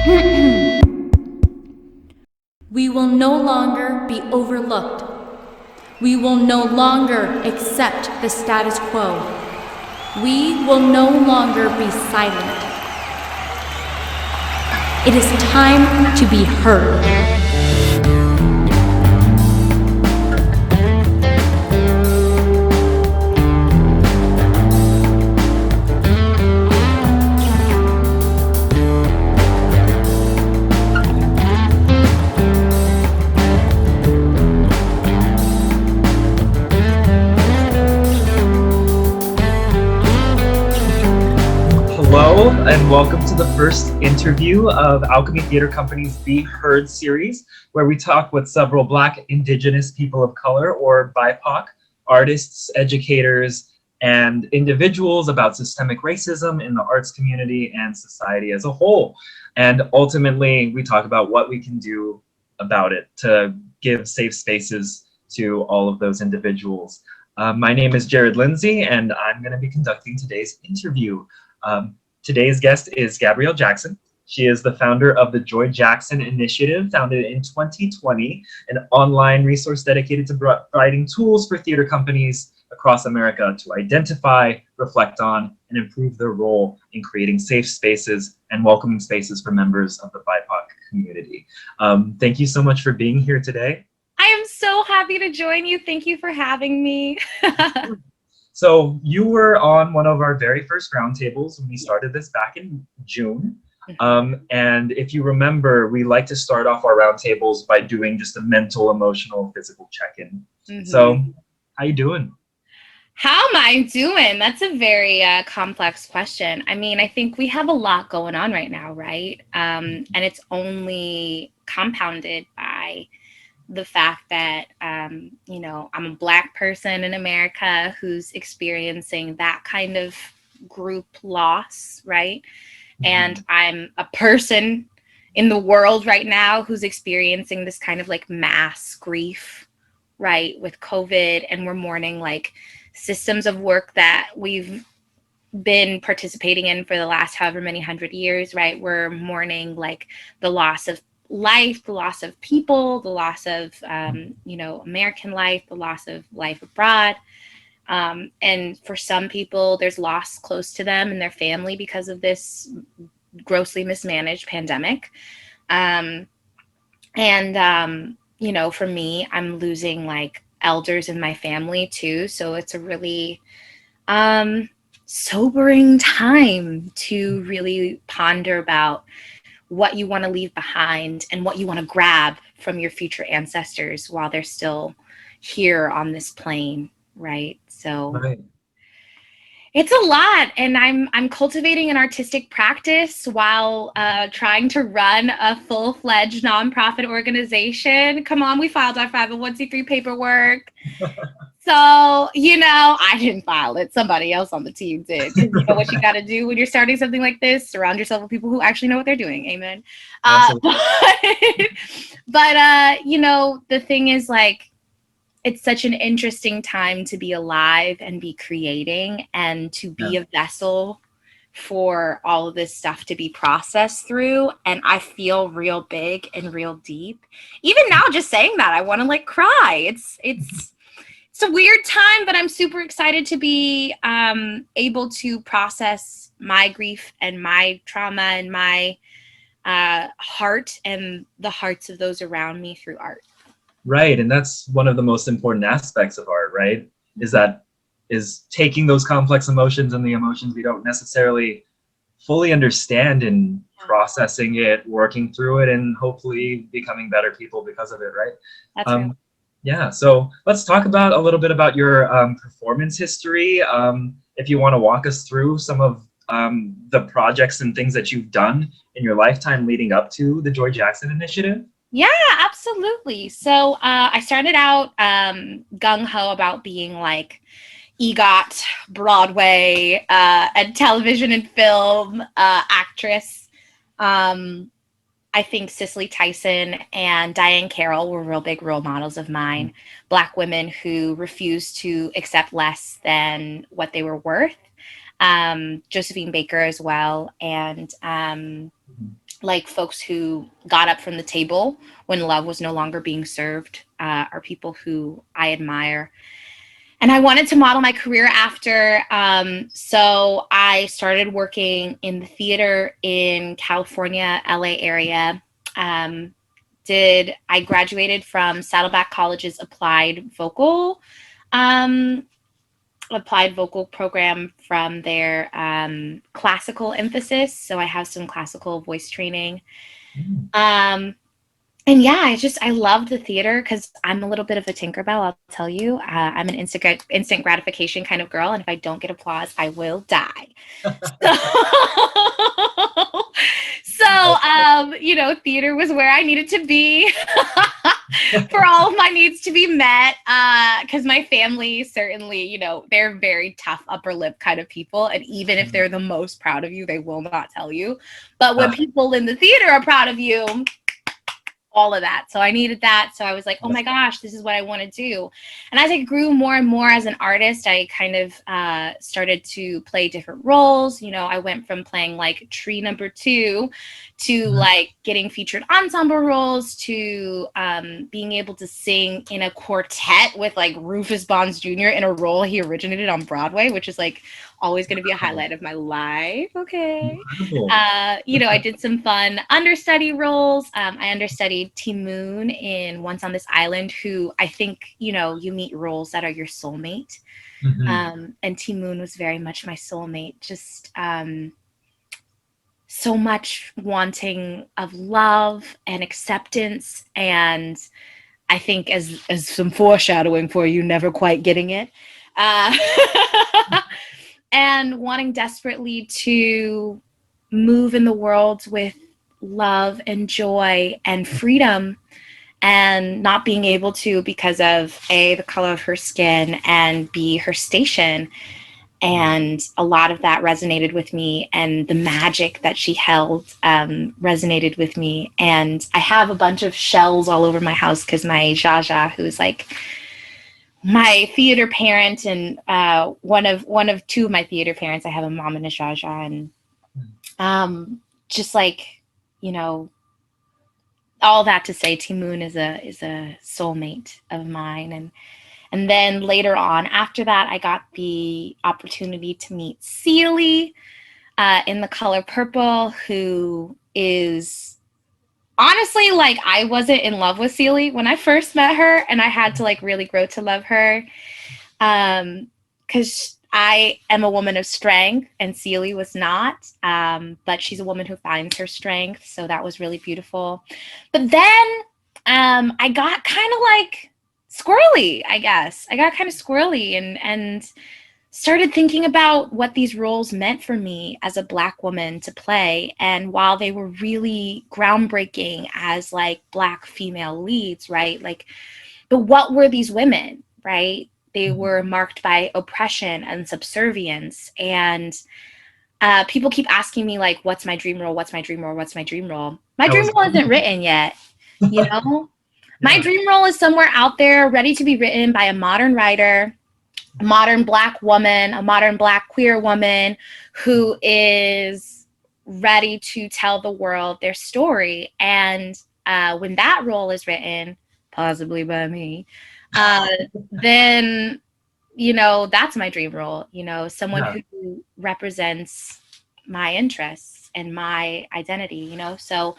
We will no longer be overlooked. We will no longer accept the status quo. We will no longer be silent. It is time to be heard. Hello, and welcome to the first interview of Alchemy Theater Company's Be Heard series, where we talk with several Black, Indigenous people of color, or BIPOC, artists, educators, and individuals about systemic racism in the arts community and society as a whole. And ultimately, we talk about what we can do about it to give safe spaces to all of those individuals. My name is Jared Lindsay, and I'm going to be conducting today's interview. Today's guest is Gabrielle Jackson. She is the founder of the Joy Jackson Initiative, founded in 2020, an online resource dedicated to providing tools for theater companies across America to identify, reflect on, and improve their role in creating safe spaces and welcoming spaces for members of the BIPOC community. Thank you so much for being here today. I am so happy to join you. Thank you for having me. So you were on one of our very first roundtables when we started this back in June. And if you remember, we like to start off our roundtables by doing just a mental, emotional, physical check-in. So how you doing? How am I doing? That's a very complex question. I mean, I think we have a lot going on right now, right? And it's only compounded by the fact that, I'm a Black person in America who's experiencing that kind of group loss, right? And I'm a person in the world right now who's experiencing this kind of like mass grief, right, with COVID, and we're mourning like systems of work that we've been participating in for the last however many hundred years, right? We're mourning like the loss of life, the loss of people, the loss of, American life, the loss of life abroad. And for some people, there's loss close to them and their family because of this grossly mismanaged pandemic. For me, I'm losing like elders in my family too. So it's a really sobering time to really ponder about what you want to leave behind and what you want to grab from your future ancestors while they're still here on this plane, right? So it's a lot, and I'm cultivating an artistic practice while trying to run a full-fledged nonprofit organization. Come on, we filed our 501c3 paperwork. So, I didn't file it. Somebody else on the team did. You know what you got to do when you're starting something like this? Surround yourself with people who actually know what they're doing. Amen. The thing is, like, it's such an interesting time to be alive and be creating and to be a vessel for all of this stuff to be processed through. And I feel real big and real deep. Even now, just saying that, I want to like cry. It's a weird time, but I'm super excited to be able to process my grief and my trauma and my heart and the hearts of those around me through art. Right, and that's one of the most important aspects of art, right? Is taking those complex emotions and the emotions we don't necessarily fully understand and processing it, working through it, and hopefully becoming better people because of it, right? That's right. Yeah, so let's talk about a little bit about your performance history. If you want to walk us through some of the projects and things that you've done in your lifetime leading up to the Joy Jackson Initiative. Yeah, absolutely. So I started out gung-ho about being like EGOT, Broadway, and television and film actress. I think Cicely Tyson and Diane Carroll were real big role models of mine, Black women who refused to accept less than what they were worth. Josephine Baker as well, and like folks who got up from the table when love was no longer being served are people who I admire. And I wanted to model my career after, so I started working in the theater in California, LA area. I graduated from Saddleback College's applied vocal program from their classical emphasis. So I have some classical voice training. And yeah, I loved the theater because I'm a little bit of a Tinkerbell, I'll tell you. I'm an instant gratification kind of girl, and if I don't get applause, I will die. So, theater was where I needed to be for all of my needs to be met. Because my family certainly, they're very tough upper lip kind of people. And even if they're the most proud of you, they will not tell you. But when people in the theater are proud of you, all of that. So I needed that. So I was like, oh my gosh, this is what I want to do. And as I grew more and more as an artist, I kind of started to play different roles. I went from playing like tree number 2 to like getting featured ensemble roles to being able to sing in a quartet with like Rufus Bonds Jr. in a role he originated on Broadway, which is like always going to be a highlight of my life. Okay. I did some fun understudy roles. I understudied T Moon in Once on This Island, who I think, you meet roles that are your soulmate. And T Moon was very much my soulmate. Just so much wanting of love and acceptance. And I think as some foreshadowing for you, never quite getting it. And wanting desperately to move in the world with love and joy and freedom, and not being able to because of A, the color of her skin, and B, her station. And a lot of that resonated with me, and the magic that she held resonated with me. And I have a bunch of shells all over my house because my Jaja, who's like my theater parent, and one of two of my theater parents, I have a mom and a Jaja, and just like, all that to say, T Moon is a soulmate of mine. And then later on, after that, I got the opportunity to meet Celie in The Color Purple, who is honestly, like, I wasn't in love with Celie when I first met her, and I had to like really grow to love her because I am a woman of strength and Celie was not, but she's a woman who finds her strength, so that was really beautiful. But then I got kind of like squirrely, I guess. I got kind of squirrely and started thinking about what these roles meant for me as a Black woman to play. And while they were really groundbreaking as like Black female leads, right? Like, but what were these women, right? They were marked by oppression and subservience. And people keep asking me like, what's my dream role? What's my dream role? What's my dream role? My dream role isn't written yet, My dream role is somewhere out there ready to be written by a modern writer, a modern Black woman, a modern Black queer woman who is ready to tell the world their story. And when that role is written, possibly by me, then, that's my dream role, someone who represents my interests and my identity, So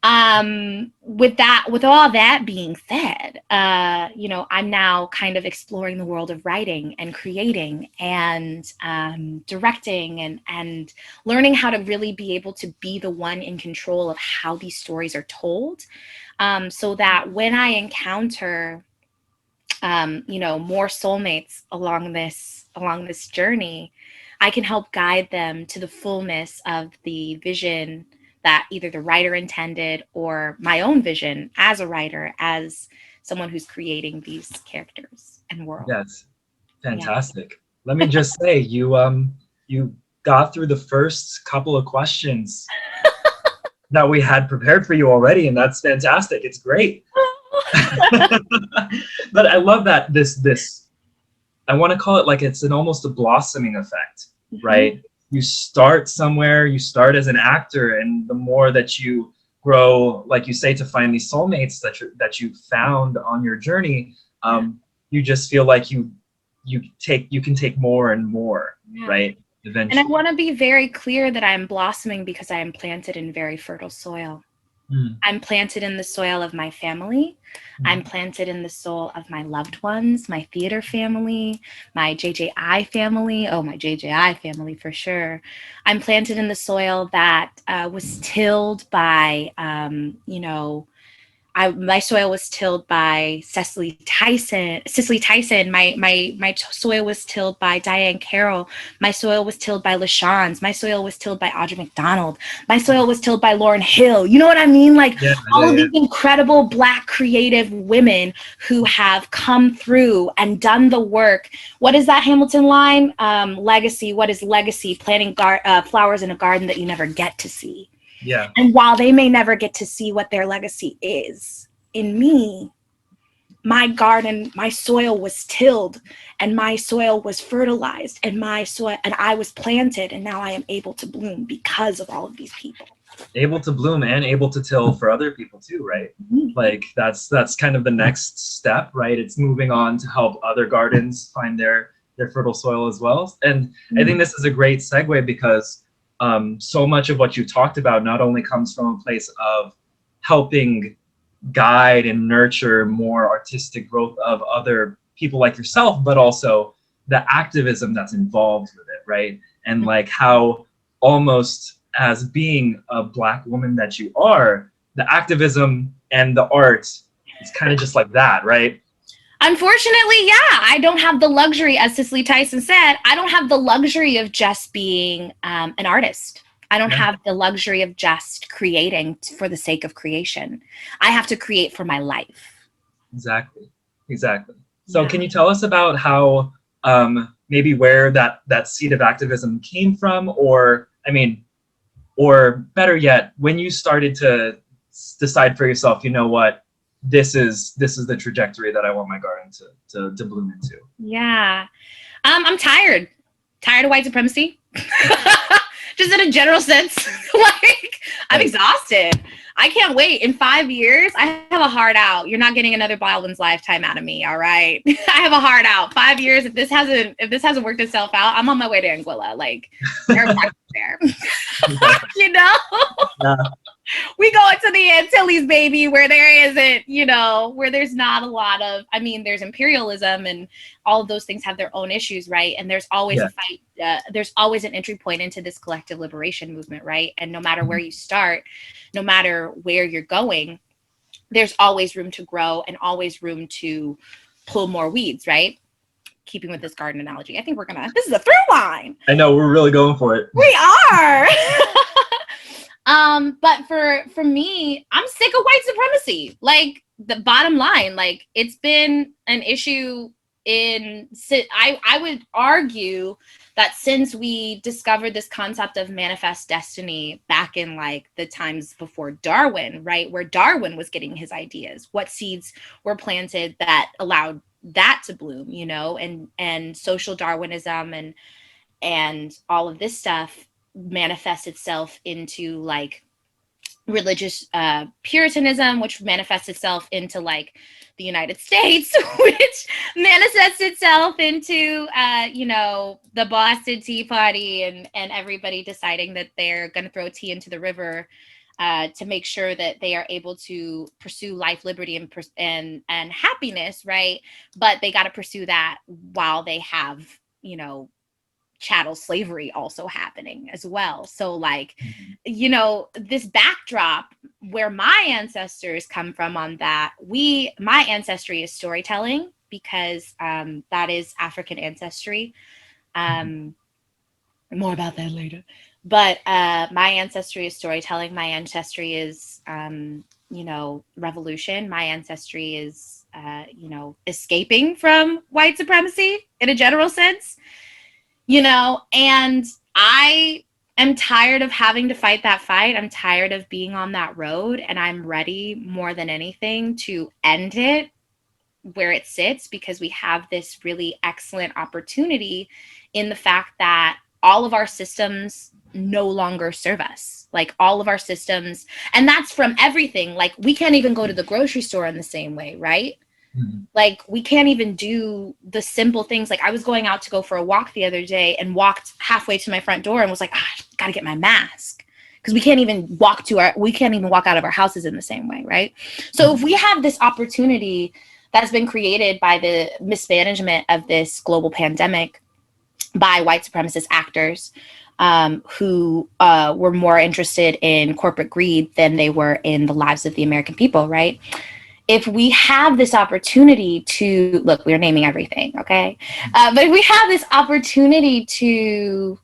with all that being said, I'm now kind of exploring the world of writing and creating and directing and learning how to really be able to be the one in control of how these stories are told, so that when I encounter more soulmates along this journey, I can help guide them to the fullness of the vision that either the writer intended or my own vision as a writer, as someone who's creating these characters and worlds. Yes, fantastic. Yeah. Let me just say, you got through the first couple of questions that we had prepared for you already, and that's fantastic. It's great. But I love that this I want to call it like it's almost a blossoming effect. right? You start somewhere, you start as an actor, and the more that you grow, like you say, to find these soulmates that you found on your journey, you just feel like you can take more and more, right? Eventually. And I want to be very clear that I'm blossoming because I am planted in very fertile soil. I'm planted in the soil of my family. I'm planted in the soul of my loved ones, my theater family, my JJI family. Oh, my JJI family for sure. I'm planted in the soil that was tilled by, my soil was tilled by Cicely Tyson. My soil was tilled by Diane Carroll. My soil was tilled by LaShawns. My soil was tilled by Audra McDonald. My soil was tilled by Lauryn Hill. You know what I mean? Like all of these incredible Black creative women who have come through and done the work. What is that Hamilton line? Legacy. What is legacy? Planting flowers in a garden that you never get to see. Yeah. And while they may never get to see what their legacy is, in me, my garden, my soil was tilled and my soil was fertilized and I was planted, and now I am able to bloom because of all of these people. Able to bloom and able to till for other people too, right? Like that's kind of the next step, right? It's moving on to help other gardens find their fertile soil as well. And I think this is a great segue because so much of what you talked about not only comes from a place of helping guide and nurture more artistic growth of other people like yourself, but also the activism that's involved with it, right? And like how almost as being a Black woman that you are, the activism and the art is kind of just like that, right? Unfortunately, yeah, I don't have the luxury, as Cicely Tyson said, I don't have the luxury of just being an artist. I don't have the luxury of just creating for the sake of creation. I have to create for my life. Exactly. So can you tell us about how maybe where that seed of activism came from, or better yet, when you started to decide for yourself, you know what, this is the trajectory that I want my garden to bloom into? Yeah. I'm tired of white supremacy. Just in a general sense. Like, I'm exhausted. I can't wait. In 5 years, I have a heart out. You're not getting another Baldwin's lifetime out of me, all right? I have a heart out. 5 years, if this hasn't worked itself out, I'm on my way to Anguilla. Like, they're back there. You know? Yeah. We go into the Antilles, baby, where there isn't, where there's not a lot of, there's imperialism and all of those things have their own issues, right? And there's always a fight, there's always an entry point into this collective liberation movement, right? And no matter where you start, no matter where you're going, there's always room to grow and always room to pull more weeds, right? Keeping with this garden analogy, I think this is a through line. I know, we're really going for it. We are. But for me, I'm sick of white supremacy. Like, the bottom line, like, it's been an issue I would argue that since we discovered this concept of manifest destiny back in like the times before Darwin, right, where Darwin was getting his ideas, what seeds were planted that allowed that to bloom, and social Darwinism and all of this stuff manifests itself into like religious Puritanism, which manifests itself into like the United States, which manifests itself into the Boston Tea Party and everybody deciding that they're going to throw tea into the river to make sure that they are able to pursue life, liberty, and happiness, right? But they got to pursue that while they have chattel slavery also happening as well. So like, this backdrop where my ancestors come from on that, my ancestry is storytelling because that is African ancestry. More about that later. But my ancestry is storytelling. My ancestry is, revolution. My ancestry is, escaping from white supremacy in a general sense. And I am tired of having to fight that fight. I'm tired of being on that road, and I'm ready more than anything to end it where it sits, because we have this really excellent opportunity in the fact that all of our systems no longer serve us. Like all of our systems, and that's from everything. Like we can't even go to the grocery store in the same way, right? Mm-hmm. Like we can't even do the simple things. Like I was going out to go for a walk the other day and walked halfway to my front door and was like, gotta get my mask. Because we can't even walk out of our houses in the same way, right? So if we have this opportunity that's been created by the mismanagement of this global pandemic by white supremacist actors, who were more interested in corporate greed than they were in the lives of the American people, right? If we have this opportunity to, look, we're naming everything, okay? But if we have this opportunity to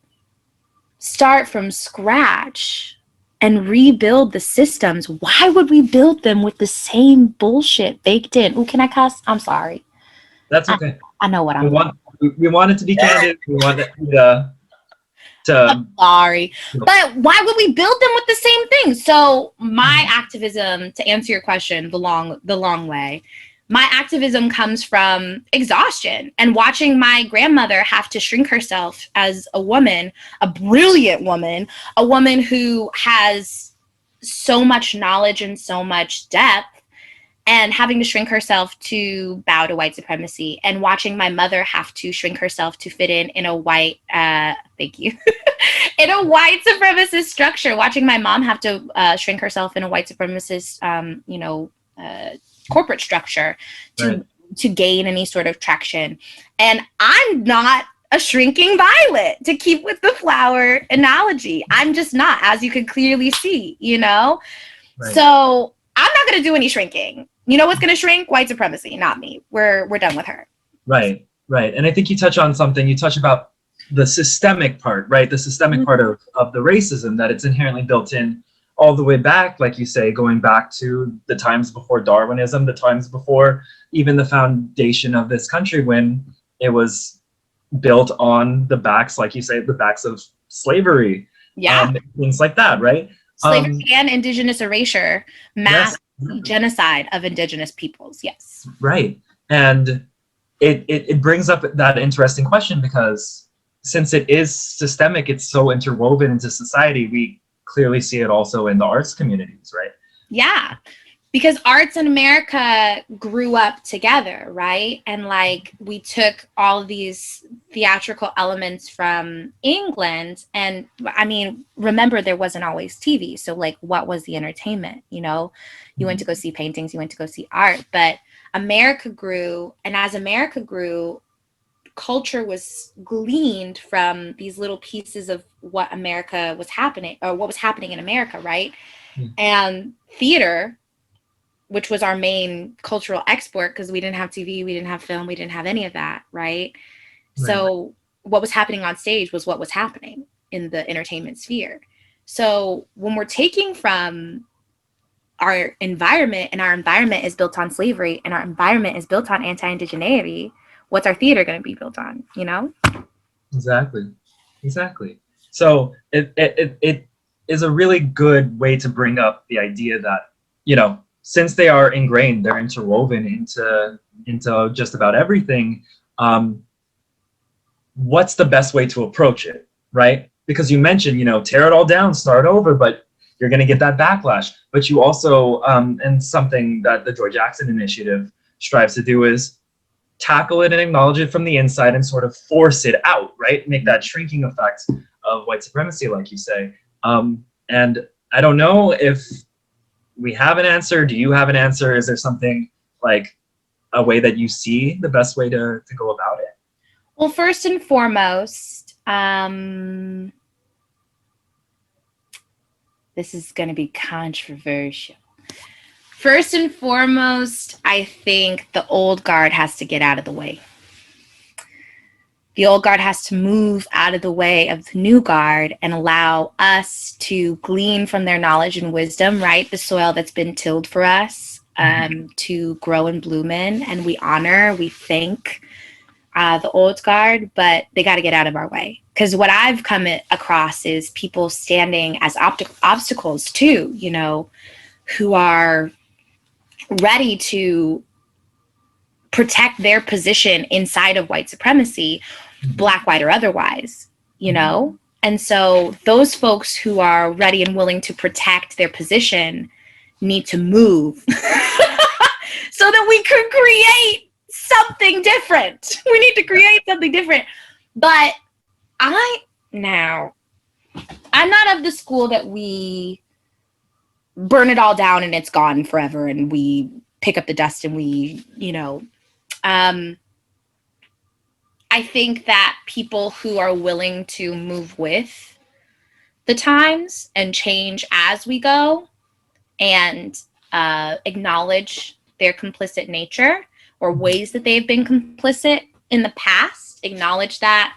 start from scratch and rebuild the systems, why would we build them with the same bullshit baked in? Ooh, can I cuss? I'm sorry. That's okay. I know what I'm we want it to be candid. We want it I'm sorry. But why would we build them with the same thing? So my activism, to answer your question the long way, my activism comes from exhaustion and watching my grandmother have to shrink herself as a woman, a brilliant woman, a woman who has so much knowledge and so much depth, and having to shrink herself to bow to white supremacy, and watching my mother have to shrink herself to fit in a white, thank you, in a white supremacist structure, watching my mom have to shrink herself in a white supremacist, corporate structure to gain any sort of traction. And I'm not a shrinking violet, to keep with the flower analogy. I'm just not, as you can clearly see, you know? Right. So I'm not going to do any shrinking. You know what's going to shrink? White supremacy, not me. We're done with her. Right. And I think you touch on something. You touch about the systemic part, right? The systemic part of the racism, that it's inherently built in all the way back, like you say, going back to the times before Darwinism, the times before even the foundation of this country, when it was built on the backs, like you say, the backs of slavery. Yeah. Things like that, right? Slavery and indigenous erasure, mass genocide of indigenous peoples. Yes. Right. And it brings up that interesting question, because since it is systemic, it's so interwoven into society, we clearly see it also in the arts communities, right? Yeah. Because arts in America grew up together, right? And like we took all of these theatrical elements from England, and I mean, remember, there wasn't always TV. So like, what was the entertainment? You know, you went to go see paintings, you went to go see art, but America grew. And as America grew, culture was gleaned from these little pieces of what America was happening, or what was happening in America, right? And theater, which was our main cultural export, because we didn't have TV, we didn't have film, we didn't have any of that, right? So what was happening on stage was what was happening in the entertainment sphere. So when we're taking from our environment, and our environment is built on slavery, and our environment is built on anti-indigeneity, what's our theater going to be built on, you know? Exactly. So it is a really good way to bring up the idea that, you know, since they are ingrained, they're interwoven into just about everything. What's the best way to approach it, right? Because you mentioned, you know, tear it all down, start over, but you're going to get that backlash. But you also, and something that the Joy Jackson Initiative strives to do, is tackle it and acknowledge it from the inside and sort of force it out, right? Make that shrinking effect of white supremacy, like you say. And I don't know if we have an answer. Do you have an answer? Is there something, like a way that you see the best way to go about it? Well, first and foremost, this is going to be controversial. First and foremost, I think the old guard has to get out of the way. The old guard has to move out of the way of the new guard and allow us to glean from their knowledge and wisdom, right? The soil that's been tilled for us, to grow and bloom in. And we honor, we thank the old guard, but they got to get out of our way. Because what I've come across is people standing as obstacles too, you know, who are ready to protect their position inside of white supremacy, black, white, or otherwise. you know? And so those folks who are ready and willing to protect their position need to move so that we can create something different. We need to create something different. But I'm not of the school that we burn it all down and it's gone forever and we pick up the dust and we, I think that people who are willing to move with the times and change as we go and acknowledge their complicit nature or ways that they've been complicit in the past, acknowledge that,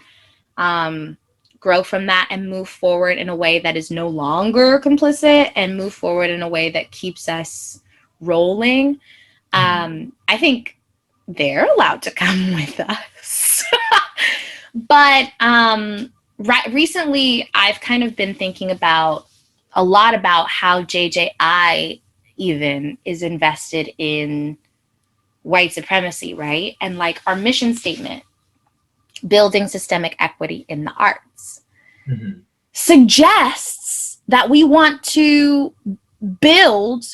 grow from that and move forward in a way that is no longer complicit and move forward in a way that keeps us rolling. I think they're allowed to come with us. But recently, I've kind of been thinking a lot about how JJI even is invested in white supremacy, right? And like our mission statement, building systemic equity in the arts, suggests that we want to build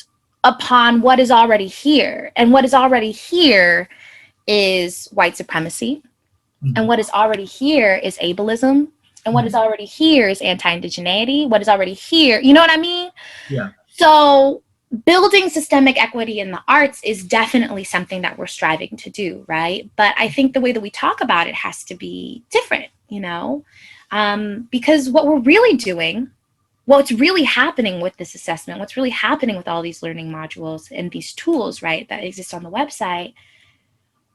upon what is already here. And what is already here is white supremacy. And what is already here is ableism. And what is already here is anti-indigeneity. What is already here, you know what I mean? Yeah. So building systemic equity in the arts is definitely something that we're striving to do, right? But I think the way that we talk about it has to be different, because what we're really doing, what's really happening with this assessment, what's really happening with all these learning modules and these tools, right, that exist on the website,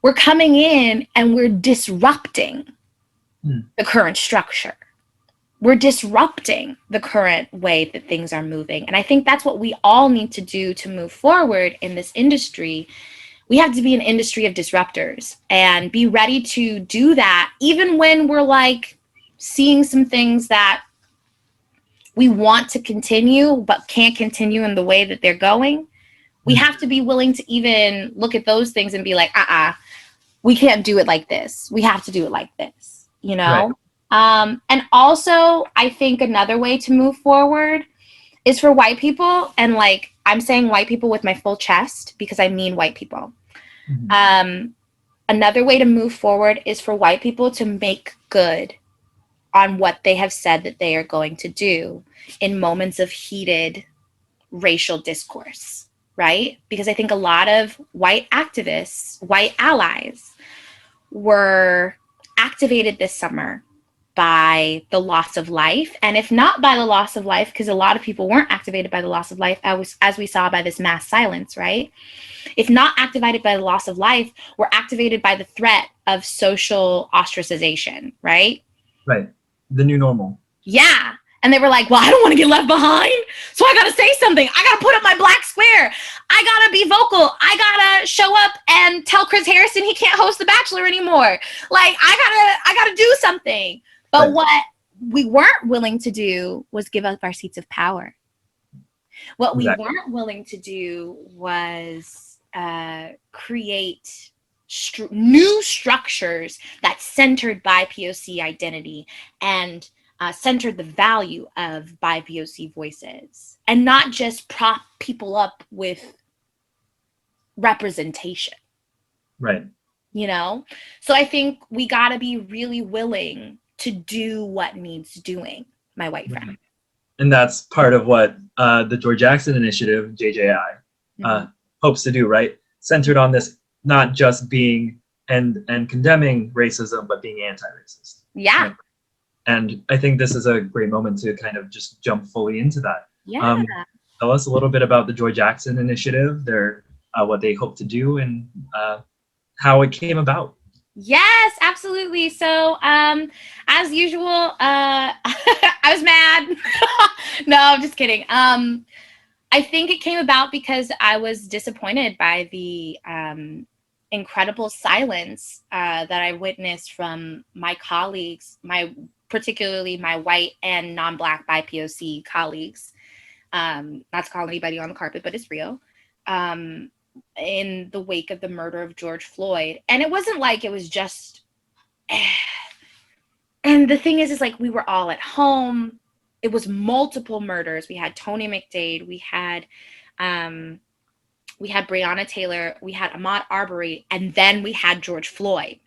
we're coming in and we're disrupting the current structure. We're disrupting the current way that things are moving. And I think that's what we all need to do to move forward in this industry. We have to be an industry of disruptors and be ready to do that, even when we're like seeing some things that we want to continue, but can't continue in the way that they're going. We have to be willing to even look at those things and be like, we can't do it like this. We have to do it like this, Right. And also, I think another way to move forward is for white people. And like, I'm saying white people with my full chest because I mean white people. Another way to move forward is for white people to make good on what they have said that they are going to do in moments of heated racial discourse, right? Because I think a lot of white activists, white allies, were activated this summer by the loss of life. And if not by the loss of life, because a lot of people weren't activated by the loss of life, as we saw by this mass silence, right? If not activated by the loss of life, we're activated by the threat of social ostracization, right? Right. The new normal. Yeah. And they were like, well, I don't want to get left behind. So I got to say something. I got to put up my black square. I got to be vocal. I got to show up and tell Chris Harrison he can't host The Bachelor anymore. Like, I got to do something. But Right. what we weren't willing to do was give up our seats of power. What we weren't willing to do was create new structures that centered BIPOC identity and centered the value of BIPOC voices and not just prop people up with representation. Right. So I think we got to be really willing to do what needs doing, my white friend. And that's part of what the George Jackson Initiative, JJI, hopes to do, right? Centered on this, not just being and condemning racism, but being anti-racist. Yeah. Right? And I think this is a great moment to kind of just jump fully into that. Yeah. Tell us a little bit about the George Jackson Initiative, their what they hope to do, and how it came about. Yes, absolutely. So, as usual, I was mad. No, I'm just kidding. I think it came about because I was disappointed by the incredible silence that I witnessed from my colleagues, particularly my white and non-Black BIPOC colleagues. Not to call anybody on the carpet, but it's real. In the wake of the murder of George Floyd. And it wasn't like it was just And the thing is like we were all at home. It was multiple murders. We had Tony McDade, we had Breonna Taylor, we had Ahmaud Arbery, and then we had George Floyd.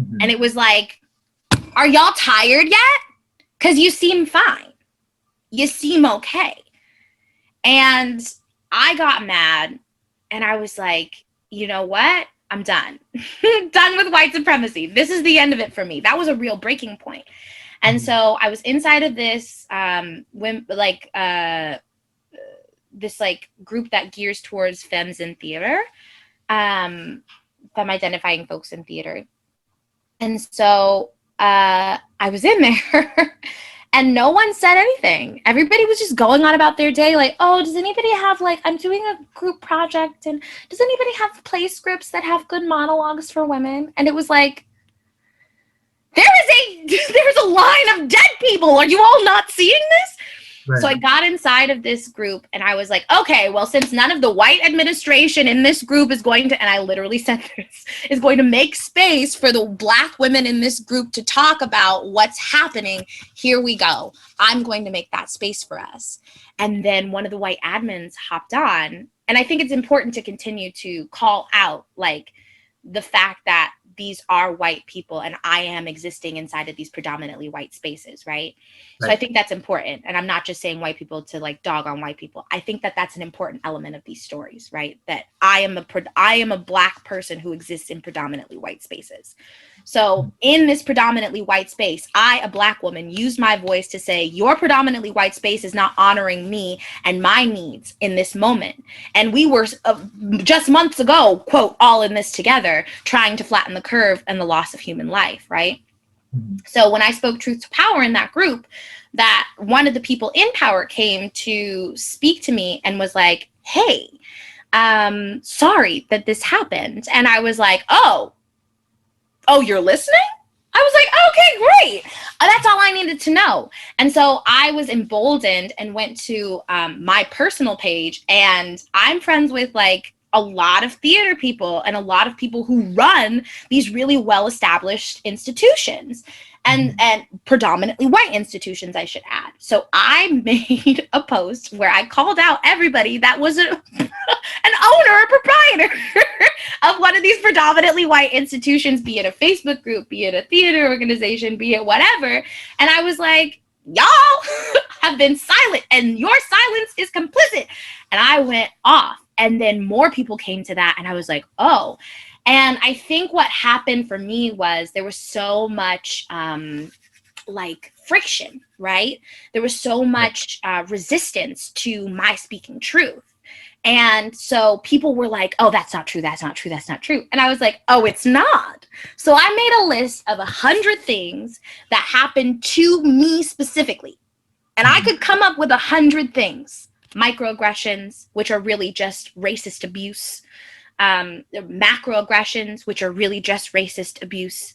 Mhm. And it was like, are y'all tired yet? Because you seem fine. You seem okay. And I got mad and I was like, you know what? I'm done. Done with white supremacy. This is the end of it for me. That was a real breaking point. And so I was inside of this this like group that gears towards femmes in theater, femme identifying folks in theater. And so I was in there and no one said anything. Everybody was just going on about their day. Like, oh, does anybody have I'm doing a group project, and does anybody have play scripts that have good monologues for women? And it was like, there's a line of dead people. Are you all not seeing this? Right. So I got inside of this group and I was like, okay, well, since none of the white administration in this group is going to, and I literally said this, is going to make space for the Black women in this group to talk about what's happening, here we go. I'm going to make that space for us. And then one of the white admins hopped on. And I think it's important to continue to call out the fact that these are white people and I am existing inside of these predominantly white spaces, right? So I think that's important. And I'm not just saying white people to dog on white people. I think that that's an important element of these stories, right? That I am a Black person who exists in predominantly white spaces. So in this predominantly white space, I, a Black woman, used my voice to say, your predominantly white space is not honoring me and my needs in this moment. And we were just months ago, quote, all in this together, trying to flatten the curve and the loss of human life, right? So when I spoke truth to power in that group, that one of the people in power came to speak to me and was like, hey, sorry that this happened. And I was like, oh, you're listening? I was like, okay, great. That's all I needed to know. And so I was emboldened and went to my personal page, and I'm friends with a lot of theater people and a lot of people who run these really well-established institutions and predominantly white institutions, I should add. So I made a post where I called out everybody that was an owner or proprietor of one of these predominantly white institutions, be it a Facebook group, be it a theater organization, be it whatever. And I was like, y'all have been silent and your silence is complicit. And I went off. And then more people came to that. And I was like, oh. And I think what happened for me was there was so much friction, right? There was so much resistance to my speaking truth. And so people were like, oh, that's not true. That's not true. That's not true. And I was like, oh, it's not. So I made a list of 100 things that happened to me specifically. And I could come up with 100 things. Microaggressions, which are really just racist abuse, macroaggressions, which are really just racist abuse,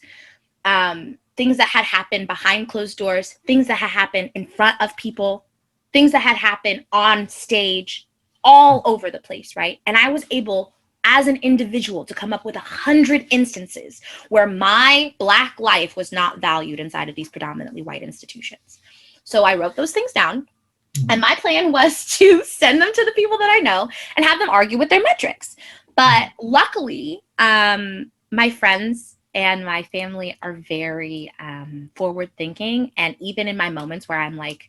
things that had happened behind closed doors, things that had happened in front of people, things that had happened on stage, all over the place, right? And I was able, as an individual, to come up with 100 instances where my Black life was not valued inside of these predominantly white institutions. So I wrote those things down. And my plan was to send them to the people that I know and have them argue with their metrics. But luckily, my friends and my family are very forward thinking. And even in my moments where I'm like,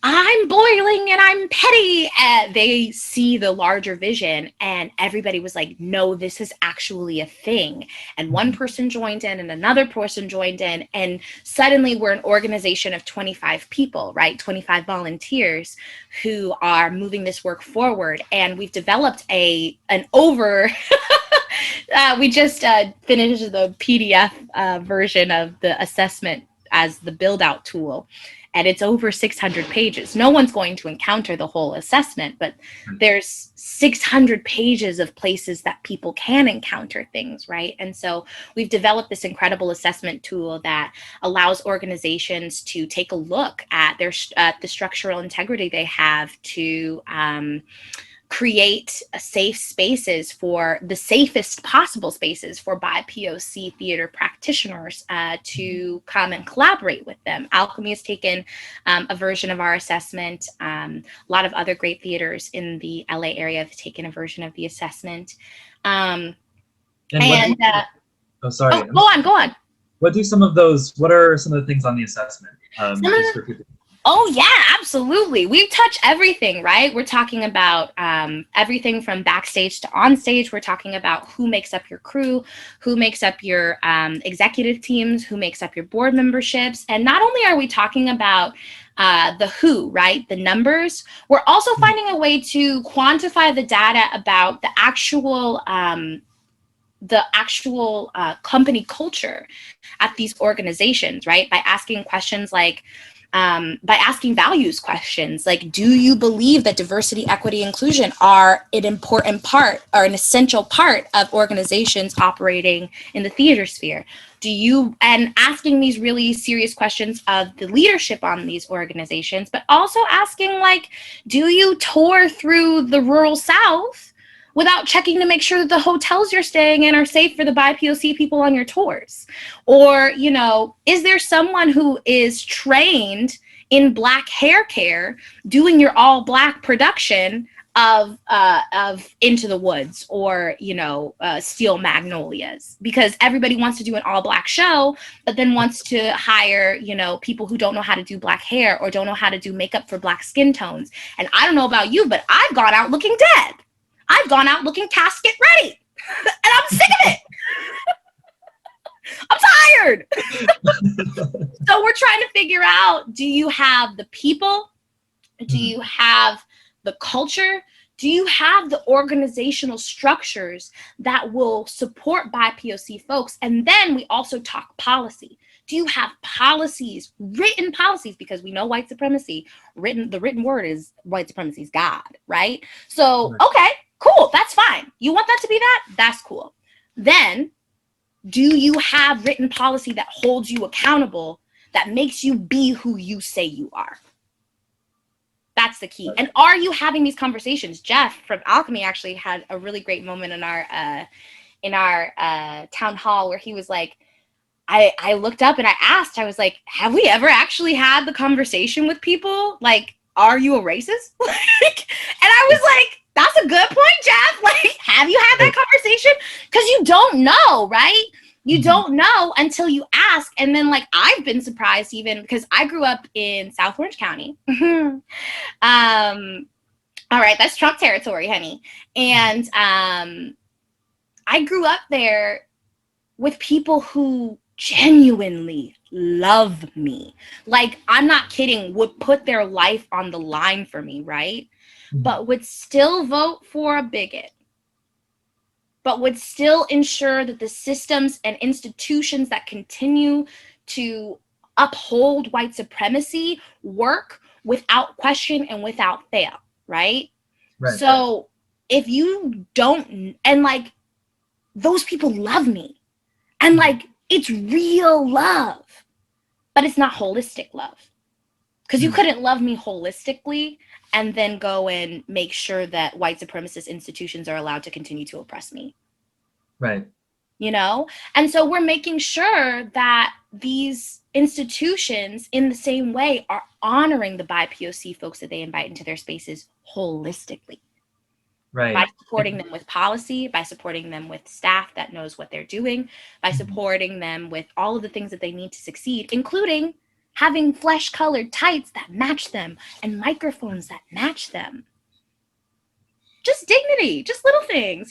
I'm boiling and I'm petty, they see the larger vision, and everybody was like, no, this is actually a thing. And one person joined in and another person joined in, and suddenly we're an organization of 25 people, right? 25 volunteers who are moving this work forward. And we've developed we just finished the PDF version of the assessment as the build out tool. And it's over 600 pages. No one's going to encounter the whole assessment, but there's 600 pages of places that people can encounter things, right? And so we've developed this incredible assessment tool that allows organizations to take a look at the structural integrity they have to create safe spaces, for the safest possible spaces for BIPOC theater practitioners to come and collaborate with them. Alchemy has taken a version of our assessment. A lot of other great theaters in the LA area have taken a version of the assessment. Oh, sorry. Go on. What are some of the things on the assessment? Just for people. Oh, yeah, absolutely. We touch everything, right? We're talking about everything from backstage to onstage. We're talking about who makes up your crew, who makes up your executive teams, who makes up your board memberships. And not only are we talking about the who, right? The numbers, we're also finding a way to quantify the data about the actual company culture at these organizations, right? By asking questions like, by asking values questions, like, do you believe that diversity, equity, inclusion are an important part or an essential part of organizations operating in the theater sphere? And asking these really serious questions of the leadership on these organizations, but also asking, like, do you tour through the rural South without checking to make sure that the hotels you're staying in are safe for the BIPOC people on your tours? Or, is there someone who is trained in Black hair care doing your all Black production of Into the Woods or, Steel Magnolias? Because everybody wants to do an all Black show, but then wants to hire, people who don't know how to do Black hair or don't know how to do makeup for Black skin tones. And I don't know about you, but I've gone out looking dead. I've gone out looking casket ready, and I'm sick of it. I'm tired. So we're trying to figure out, do you have the people? Do you have the culture? Do you have the organizational structures that will support BIPOC folks? And then we also talk policy. Do you have policies, written policies? Because we know white supremacy, the written word is white supremacy is God, right? So, okay, cool, that's fine. You want that to be that? That's cool. Then, do you have written policy that holds you accountable, that makes you be who you say you are? That's the key. And are you having these conversations? Jeff from Alchemy actually had a really great moment in our town hall where he was like, I looked up and I asked, I was like, have we ever actually had the conversation with people? Like, are you a racist? And I was like, that's a good point, Jeff. Like, have you had that conversation? Because you don't know, right? You don't know until you ask. And then, like, I've been surprised even because I grew up in South Orange County. All right, that's Trump territory, honey. And I grew up there with people who genuinely love me. Like, I'm not kidding, would put their life on the line for me, right? But would still vote for a bigot, but would still ensure that the systems and institutions that continue to uphold white supremacy work without question and without fail, right? So if you don't, and like, those people love me, and like, it's real love, but it's not holistic love. Because you couldn't love me holistically and then go and make sure that white supremacist institutions are allowed to continue to oppress me. Right. And so we're making sure that these institutions in the same way are honoring the BIPOC folks that they invite into their spaces holistically. Right. By supporting them with policy, by supporting them with staff that knows what they're doing, by supporting them with all of the things that they need to succeed, including having flesh-colored tights that match them and microphones that match them. Just dignity, just little things,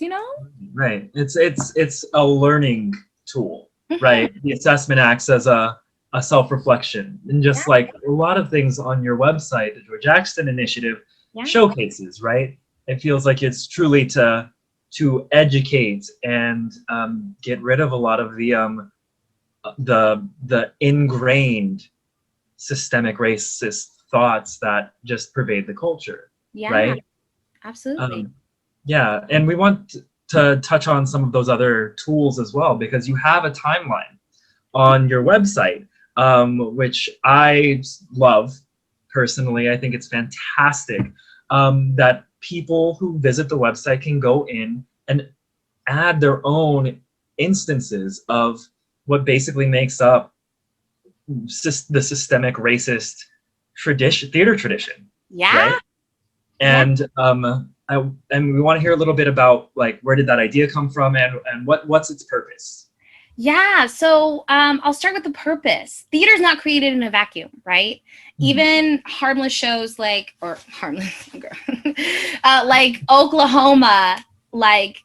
Right. It's a learning tool, right? The assessment acts as a self-reflection, and just like a lot of things on your website, the George Jackson Initiative showcases, right? It feels like it's truly to educate and get rid of a lot of the ingrained systemic racist thoughts that just pervade the culture. Right? Absolutely. And we want to touch on some of those other tools as well, because you have a timeline on your website, which I love personally. I think it's fantastic, that people who visit the website can go in and add their own instances of what basically makes up the systemic racist theater tradition, Yeah. right? And and we want to hear a little bit about like where did that idea come from and what's its purpose? Yeah, so I'll start with the purpose. Theater is not created in a vacuum, right? Mm-hmm. Even harmless shows like Oklahoma, like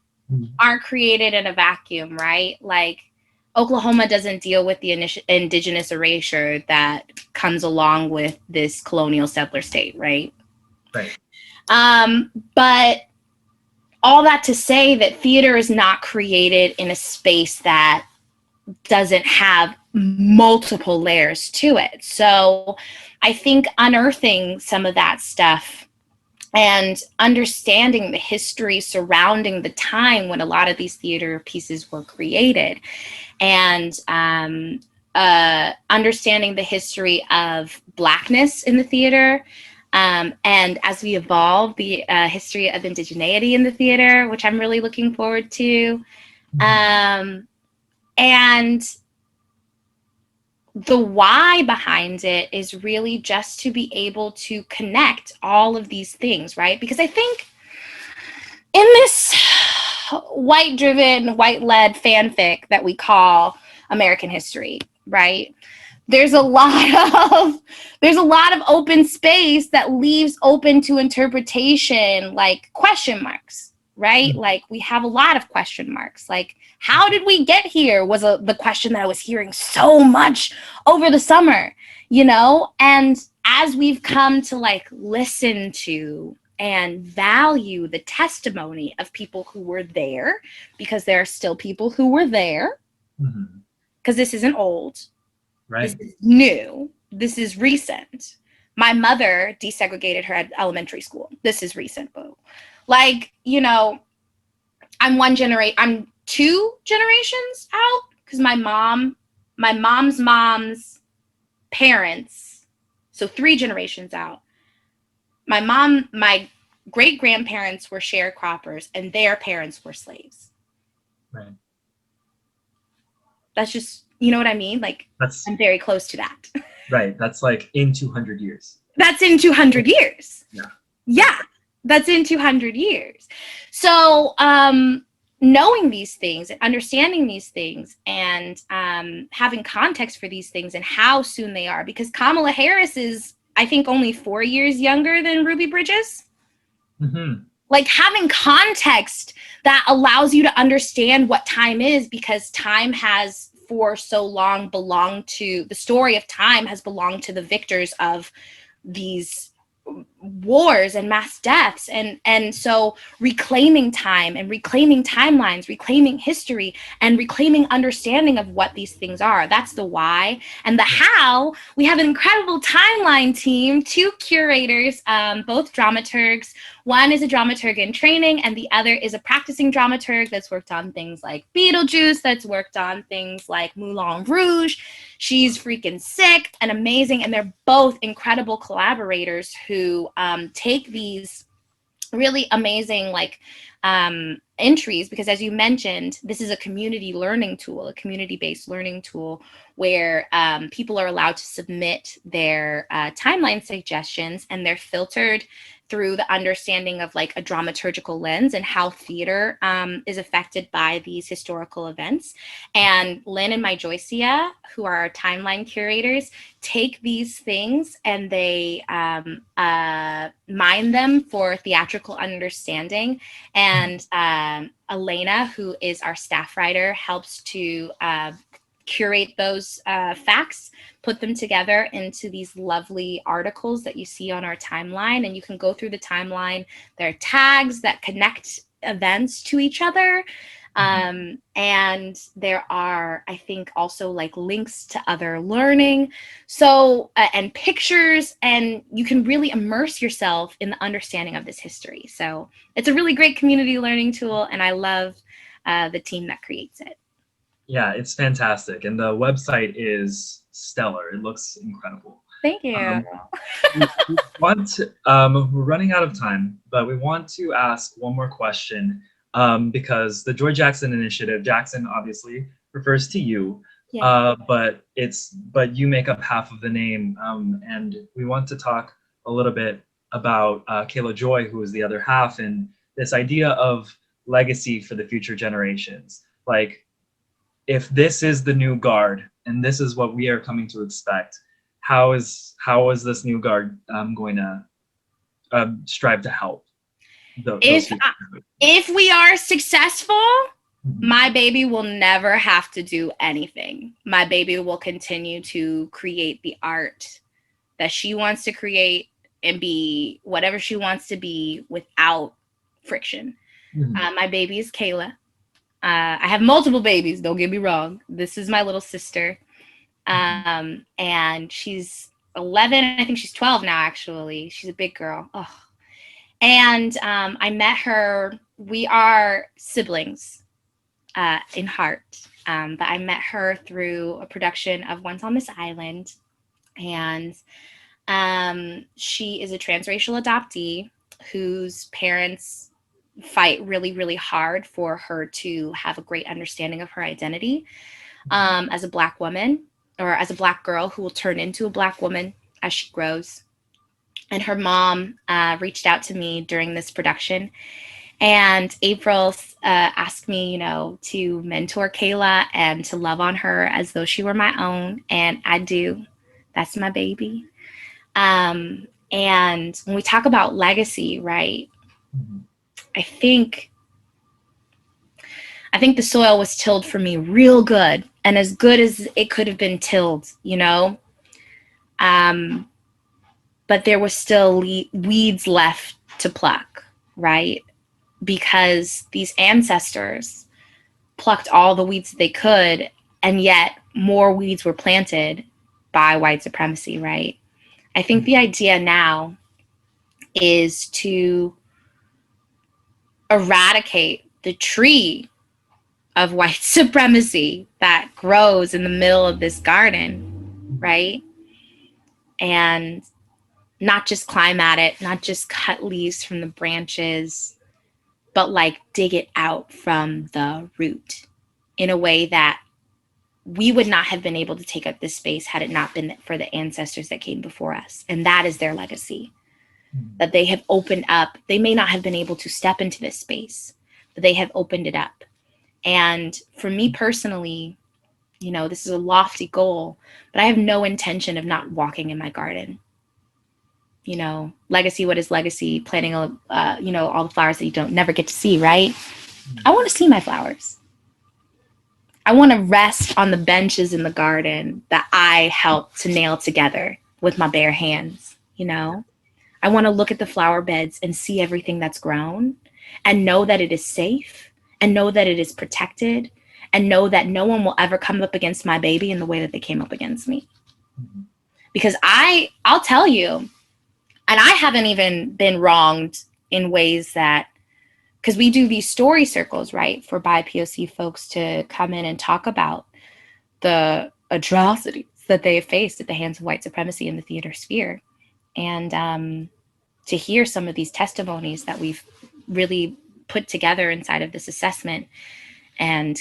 aren't created in a vacuum, right? Like Oklahoma doesn't deal with the indigenous erasure that comes along with this colonial settler state, right? Right. But all that to say that theater is not created in a space that doesn't have multiple layers to it. So I think unearthing some of that stuff and understanding the history surrounding the time when a lot of these theater pieces were created, and understanding the history of Blackness in the theater, and as we evolve, the history of indigeneity in the theater, which I'm really looking forward to. And the why behind it is really just to be able to connect all of these things, right? Because I think in this white-driven, white-led fanfic that we call American history, right? There's a lot of open space that leaves open to interpretation, like question marks, right? Like we have a lot of question marks. Like, how did we get here was the question that I was hearing so much over the summer, you know? And as we've come to like listen to and value the testimony of people who were there, because there are still people who were there, because this isn't old. Right. This is new. This is recent. My mother desegregated her at elementary school. This is recent, boo. Like, you know, I'm 2 generations out because my mom's parents, so 3 generations out. My great grandparents were sharecroppers and their parents were slaves. Right. That's just, you know what I mean? Like, I'm very close to that. Right. That's like in 200 years. That's in 200 years. Yeah. Yeah. That's in 200 years. So, knowing these things and understanding these things and having context for these things and how soon they are, because Kamala Harris is, I think, only 4 years younger than Ruby Bridges. Like having context that allows you to understand what time is, because time has for so long belonged to, the story of time has belonged to the victors of these wars and mass deaths, and so reclaiming time and reclaiming timelines, reclaiming history, and reclaiming understanding of what these things are. That's the why. And the how, we have an incredible timeline team, 2 curators, both dramaturgs. One is a dramaturg in training, and the other is a practicing dramaturg that's worked on things like Beetlejuice, that's worked on things like Moulin Rouge. She's freaking sick and amazing, and they're both incredible collaborators who take these really amazing like entries, because as you mentioned, this is a community learning tool, a community-based learning tool where people are allowed to submit their timeline suggestions, and they're filtered through the understanding of like a dramaturgical lens and how theater is affected by these historical events. And Lynn and Joycia, who are our timeline curators, take these things and they mine them for theatrical understanding. And Elena, who is our staff writer, helps to curate those facts, put them together into these lovely articles that you see on our timeline. And you can go through the timeline. There are tags that connect events to each other. And there are, I think, also like links to other learning. So, and pictures, and you can really immerse yourself in the understanding of this history. So it's a really great community learning tool, and I love the team that creates it. Yeah, it's fantastic. And the website is stellar. It looks incredible. Thank you. We want to, we're running out of time, but we want to ask one more question because the Joy Jackson Initiative, Jackson obviously refers to you, Yeah. but you make up half of the name, and we want to talk a little bit about Kayla Joy, who is the other half, and this idea of legacy for the future generations. Like, if this is the new guard and this is what we are coming to expect, how is this new guard going to strive to help those people? If we are successful, Mhm. my baby will never have to do anything. My baby will continue to create the art that she wants to create and be whatever she wants to be without friction. Mhm. My baby is Kayla. I have multiple babies, don't get me wrong. This is my little sister. And she's 11. I think she's 12 now, actually. She's a big girl. Oh. And I met her. We are siblings in heart. But I met her through a production of Once on This Island. And she is a transracial adoptee whose parents fight really, really hard for her to have a great understanding of her identity as a Black woman or as a Black girl who will turn into a Black woman as she grows. And her mom reached out to me during this production. And April asked me, to mentor Kayla and to love on her as though she were my own. And I do. That's my baby. And when we talk about legacy, right, Mhm. I think the soil was tilled for me real good and as good as it could have been tilled, but there was still weeds left to pluck, right? Because these ancestors plucked all the weeds they could, and yet more weeds were planted by white supremacy, right? I think the idea now is to eradicate the tree of white supremacy that grows in the middle of this garden, right? And not just climb at it, not just cut leaves from the branches, but like dig it out from the root in a way that we would not have been able to take up this space had it not been for the ancestors that came before us. And that is their legacy, that they have opened up. They may not have been able to step into this space, but they have opened it up. And for me personally, this is a lofty goal, but I have no intention of not walking in my garden. Legacy, what is legacy? Planting, all the flowers that you don't never get to see, right? I want to see my flowers. I want to rest on the benches in the garden that I helped to nail together with my bare hands. I want to look at the flower beds and see everything that's grown and know that it is safe and know that it is protected and know that no one will ever come up against my baby in the way that they came up against me. Because I'll tell you, and I haven't even been wronged in ways that, because we do these story circles, right, for BIPOC folks to come in and talk about the atrocities that they have faced at the hands of white supremacy in the theater sphere. And to hear some of these testimonies that we've really put together inside of this assessment and,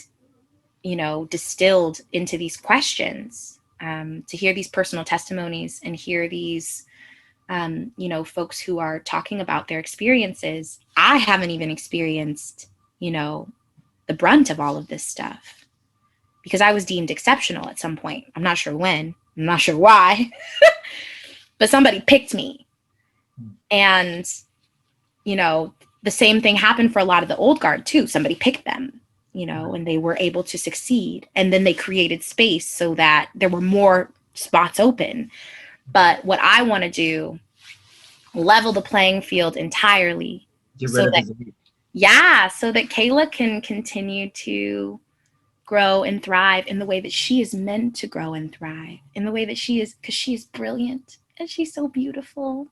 distilled into these questions, to hear these personal testimonies and hear these folks who are talking about their experiences. I haven't even experienced, the brunt of all of this stuff because I was deemed exceptional at some point. I'm not sure when, I'm not sure why, but somebody picked me. And, the same thing happened for a lot of the old guard too. Somebody picked them, and they were able to succeed. And then they created space so that there were more spots open. But what I want to do, level the playing field entirely. Get rid of that, so that Kayla can continue to grow and thrive in the way that she is meant to grow and thrive, in the way that she is, because she is brilliant and she's so beautiful.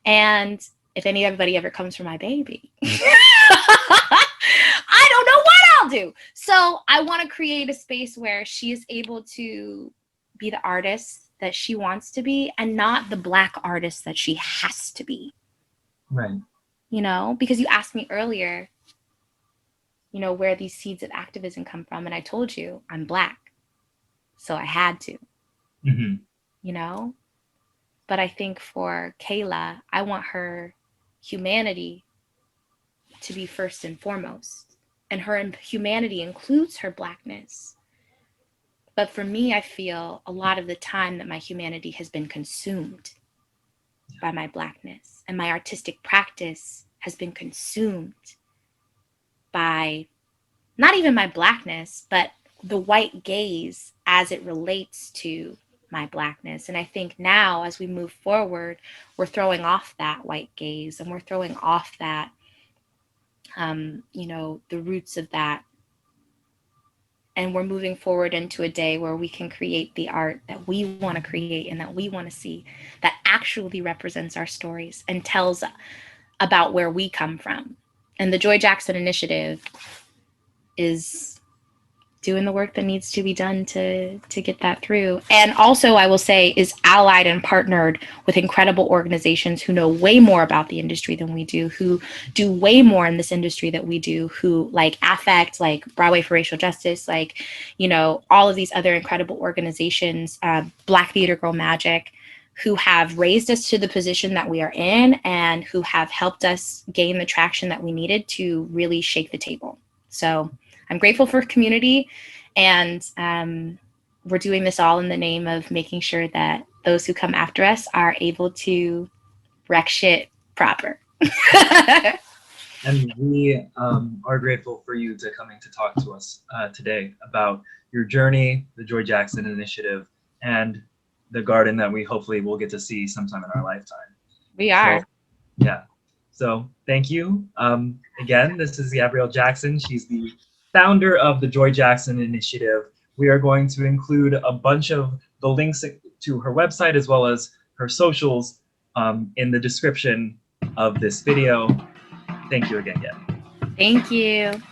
And if anybody ever comes for my baby, I don't know what I'll do. So I want to create a space where she is able to be the artist that she wants to be and not the Black artist that she has to be. Right. You know, because you asked me earlier, you know, where these seeds of activism come from. And I told you I'm Black. So I had to, Mm-hmm. you know? But I think for Kayla, I want her humanity to be first and foremost. And her humanity includes her Blackness. But for me, I feel a lot of the time that my humanity has been consumed by my Blackness, and my artistic practice has been consumed by not even my Blackness, but the white gaze as it relates to my Blackness. And I think now, as we move forward, we're throwing off that white gaze, and we're throwing off that, you know, the roots of that. And we're moving forward into a day where we can create the art that we want to create and that we want to see, that actually represents our stories and tells about where we come from. And the Joy Jackson Initiative is doing the work that needs to be done to get that through. And also, I will say, is allied and partnered with incredible organizations who know way more about the industry than we do, who do way more in this industry that we do, who like Affect, like Broadway for Racial Justice, like, you know, all of these other incredible organizations, Black Theater Girl Magic, who have raised us to the position that we are in and who have helped us gain the traction that we needed to really shake the table. So I'm grateful for community, and we're doing this all in the name of making sure that those who come after us are able to wreck shit proper. And we are grateful for you to coming to talk to us today about your journey, the Joy Jackson Initiative, and the garden that we hopefully will get to see sometime in our lifetime. We are. So, yeah. So thank you. Again, this is Gabrielle Jackson. She's the founder of the Joy Jackson Initiative. We are going to include a bunch of the links to her website as well as her socials in the description of this video. Thank you again, Gab. Thank you.